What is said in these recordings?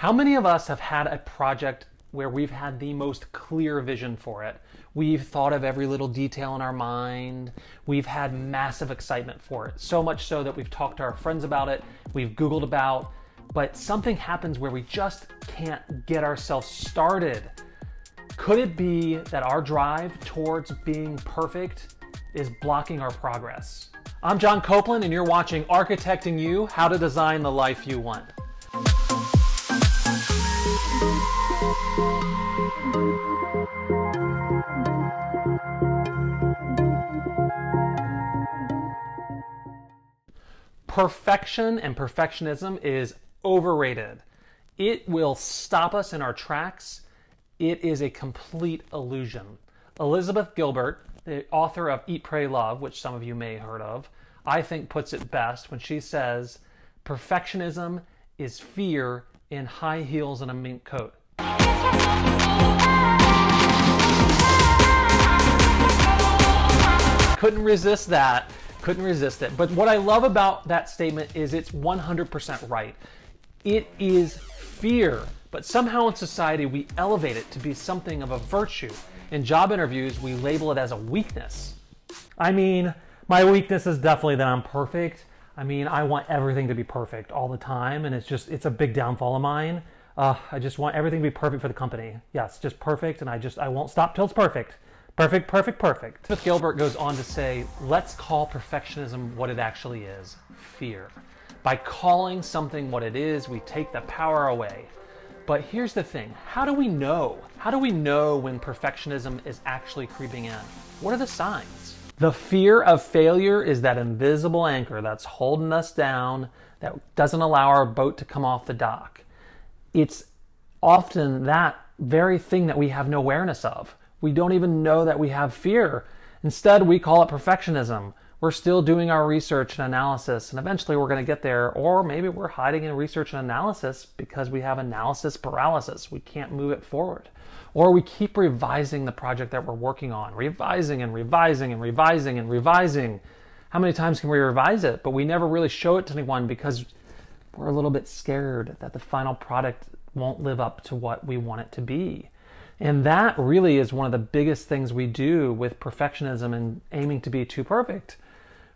How many of us have had a project where we've had the most clear vision for it? We've thought of every little detail in our mind. We've had massive excitement for it. So much so that we've talked to our friends about it, we've Googled about, but something happens where we just can't get ourselves started. Could it be that our drive towards being perfect is blocking our progress? I'm John Coplen, and you're watching Architecting You: How to Design the Life You Want. Perfection and perfectionism is overrated. It will stop us in our tracks. It is a complete illusion. Elizabeth Gilbert, the author of Eat, Pray, Love, which some of you may have heard of, I think puts it best when she says, perfectionism is fear in high heels and a mink coat. Couldn't resist that. Couldn't resist it. But what I love about that statement is it's 100% right. It is fear, but somehow in society we elevate it to be something of a virtue. In job interviews, we label it as a weakness. I mean, my weakness is definitely that I'm perfect. I mean, I want everything to be perfect all the time, and it's a big downfall of mine. I just want everything to be perfect for the company. Yes, just perfect, and I won't stop till it's perfect. Perfect, perfect, perfect. Elizabeth Gilbert goes on to say, let's call perfectionism what it actually is, fear. By calling something what it is, we take the power away. But here's the thing, how do we know? How do we know when perfectionism is actually creeping in? What are the signs? The fear of failure is that invisible anchor that's holding us down, that doesn't allow our boat to come off the dock. It's often that very thing that we have no awareness of. We don't even know that we have fear. Instead, we call it perfectionism. We're still doing our research and analysis, and eventually we're going to get there. Or maybe we're hiding in research and analysis because we have analysis paralysis. We can't move it forward. Or we keep revising the project that we're working on, revising and revising and revising and revising. How many times can we revise it? But we never really show it to anyone because we're a little bit scared that the final product won't live up to what we want it to be. And that really is one of the biggest things we do with perfectionism and aiming to be too perfect.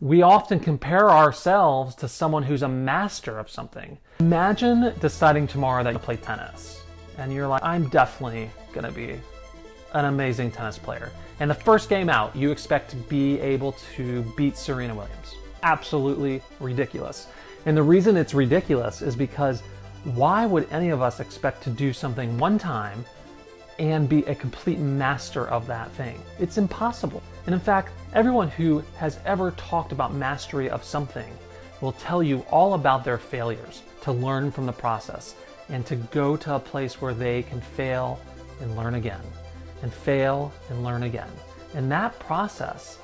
We often compare ourselves to someone who's a master of something. Imagine deciding tomorrow that you play tennis. And you're like, I'm definitely going to be an amazing tennis player. And the first game out, you expect to be able to beat Serena Williams. Absolutely ridiculous. And the reason it's ridiculous is because why would any of us expect to do something one time and be a complete master of that thing? It's impossible. And in fact, everyone who has ever talked about mastery of something will tell you all about their failures, to learn from the process and to go to a place where they can fail and learn again, and fail and learn again. And that process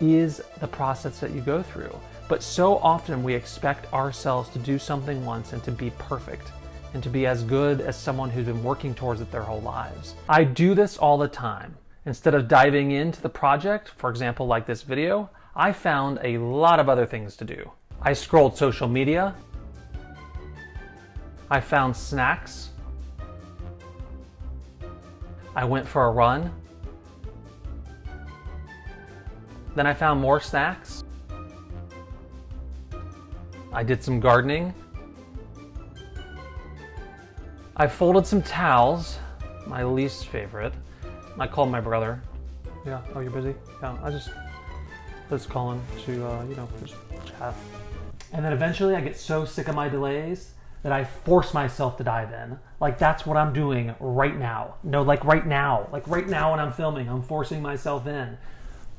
is the process that you go through. But so often we expect ourselves to do something once and to be perfect, and to be as good as someone who's been working towards it their whole lives. I do this all the time. Instead of diving into the project, for example, like this video, I found a lot of other things to do. I scrolled social media. I found snacks. I went for a run. Then I found more snacks. I did some gardening. I folded some towels, my least favorite. I called my brother. Yeah, oh, you're busy? Yeah, let's call him to, just chat. And then eventually I get so sick of my delays that I force myself to dive in. Like that's what I'm doing right now. No, like right now when I'm filming, I'm forcing myself in.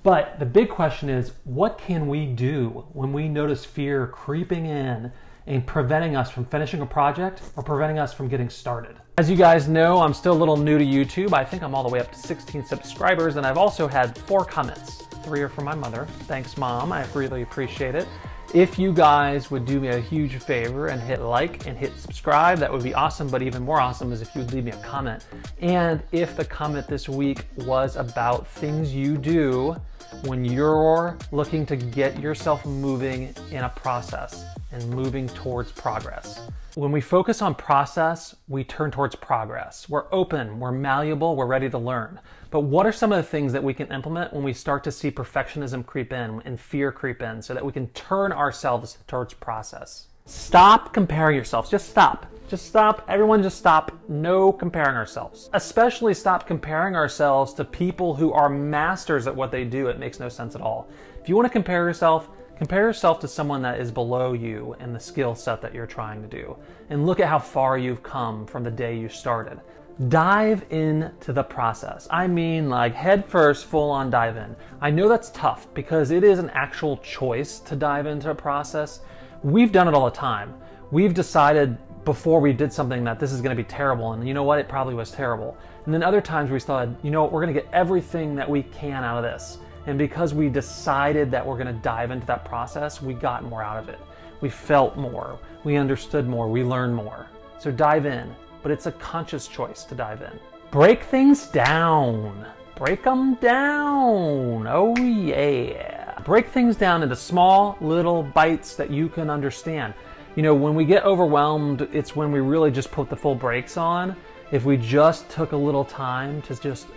But the big question is, what can we do when we notice fear creeping in and preventing us from finishing a project or preventing us from getting started? As you guys know, I'm still a little new to YouTube. I think I'm all the way up to 16 subscribers, and I've also had 4 comments. 3 are from my mother. Thanks, Mom. I really appreciate it. If you guys would do me a huge favor and hit like and hit subscribe, that would be awesome. But even more awesome is if you would leave me a comment. And if the comment this week was about things you do when you're looking to get yourself moving in a process and moving towards progress. When we focus on process, we turn towards progress. We're open, we're malleable, we're ready to learn. But what are some of the things that we can implement when we start to see perfectionism creep in and fear creep in so that we can turn ourselves towards process? Stop comparing yourselves. Just stop. Just stop. Everyone just stop. No comparing ourselves. Especially stop comparing ourselves to people who are masters at what they do. It makes no sense at all. If you want to compare yourself to someone that is below you in the skill set that you're trying to do. And look at how far you've come from the day you started. Dive into the process. I mean, like head first, full on dive in. I know that's tough because it is an actual choice to dive into a process. We've done it all the time. We've decided before we did something that this is going to be terrible, and you know what? It probably was terrible. And then other times we thought, you know what? We're going to get everything that we can out of this. And because we decided that we're going to dive into that process, we got more out of it. We felt more, we understood more, we learned more. So dive in, but it's a conscious choice to dive in. Break things down. Break them down. Oh yeah. Break things down into small little bites that you can understand. You know, when we get overwhelmed, it's when we really just put the full brakes on. If we just took a little time to just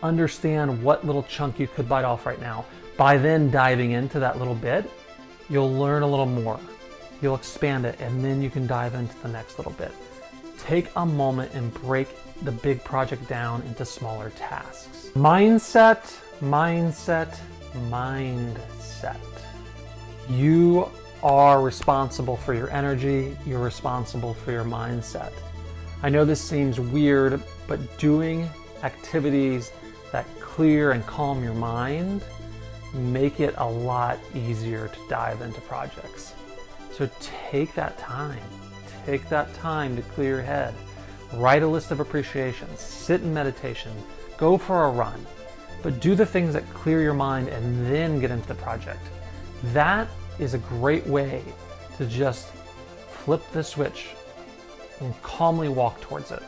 understand what little chunk you could bite off right now, by then diving into that little bit, you'll learn a little more. You'll expand it, and then you can dive into the next little bit. Take a moment and break the big project down into smaller tasks. Mindset, mindset, mindset. You are responsible for your energy. You're responsible for your mindset. I know this seems weird, but doing activities that clear and calm your mind make it a lot easier to dive into projects. So take that time. Take that time to clear your head. Write a list of appreciations. Sit in meditation. Go for a run. But do the things that clear your mind and then get into the project. That is a great way to just flip the switch and calmly walk towards it.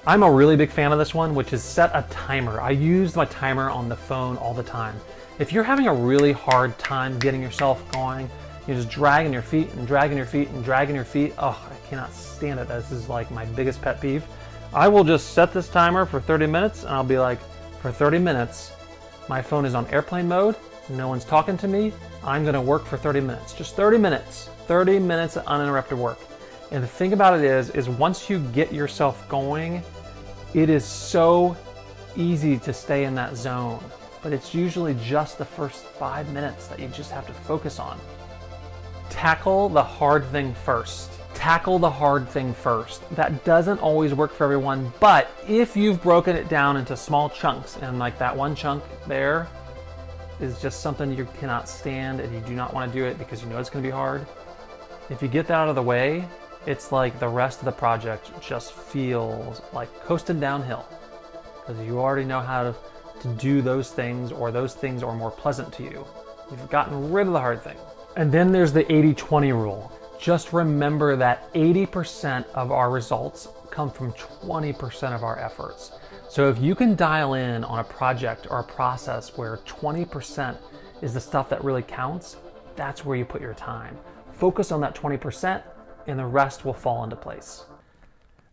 I'm a really big fan of this one, which is set a timer. I use my timer on the phone all the time. If you're having a really hard time getting yourself going, you're just dragging your feet and dragging your feet and dragging your feet. Oh, I cannot stand it. This is like my biggest pet peeve. I will just set this timer for 30 minutes and I'll be like, for 30 minutes, my phone is on airplane mode. No one's talking to me. I'm gonna work for 30 minutes. Just 30 minutes. 30 minutes of uninterrupted work. And the thing about it is once you get yourself going, it is so easy to stay in that zone. But it's usually just the first 5 minutes that you just have to focus on. Tackle the hard thing first. Tackle the hard thing first. That doesn't always work for everyone, but if you've broken it down into small chunks, and like that one chunk there is just something you cannot stand and you do not want to do it because you know it's going to be hard. If you get that out of the way, it's like the rest of the project just feels like coasting downhill because you already know how to do those things, or those things are more pleasant to you. You've gotten rid of the hard thing. And then there's the 80-20 rule. Just remember that 80% of our results come from 20% of our efforts. So if you can dial in on a project or a process where 20% is the stuff that really counts, that's where you put your time. Focus on that 20% and the rest will fall into place.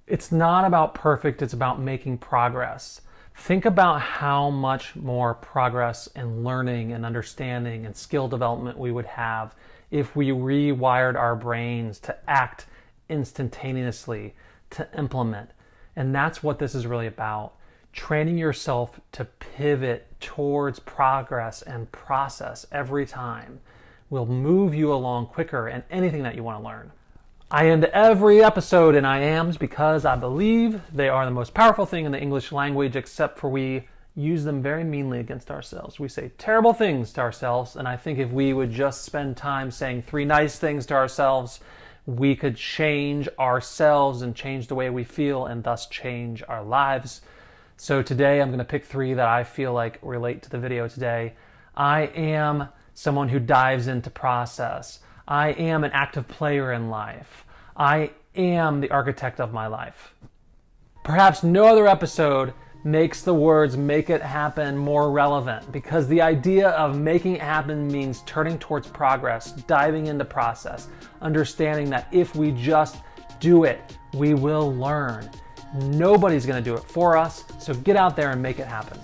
It's not about perfect, it's about making progress. Think about how much more progress and learning and understanding and skill development we would have if we rewired our brains to act instantaneously, to implement. And that's what this is really about. Training yourself to pivot towards progress and process every time will move you along quicker in anything that you want to learn. I end every episode in I ams because I believe they are the most powerful thing in the English language, except for we use them very meanly against ourselves. We say terrible things to ourselves, and I think if we would just spend time saying 3 nice things to ourselves, we could change ourselves and change the way we feel and thus change our lives. So today I'm going to pick 3 that I feel like relate to the video today. I am someone who dives into process. I am an active player in life. I am the architect of my life. Perhaps no other episode makes the words "make it happen" more relevant, because the idea of making it happen means turning towards progress, diving into process, understanding that if we just do it, we will learn. Nobody's going to do it for us, so get out there and make it happen.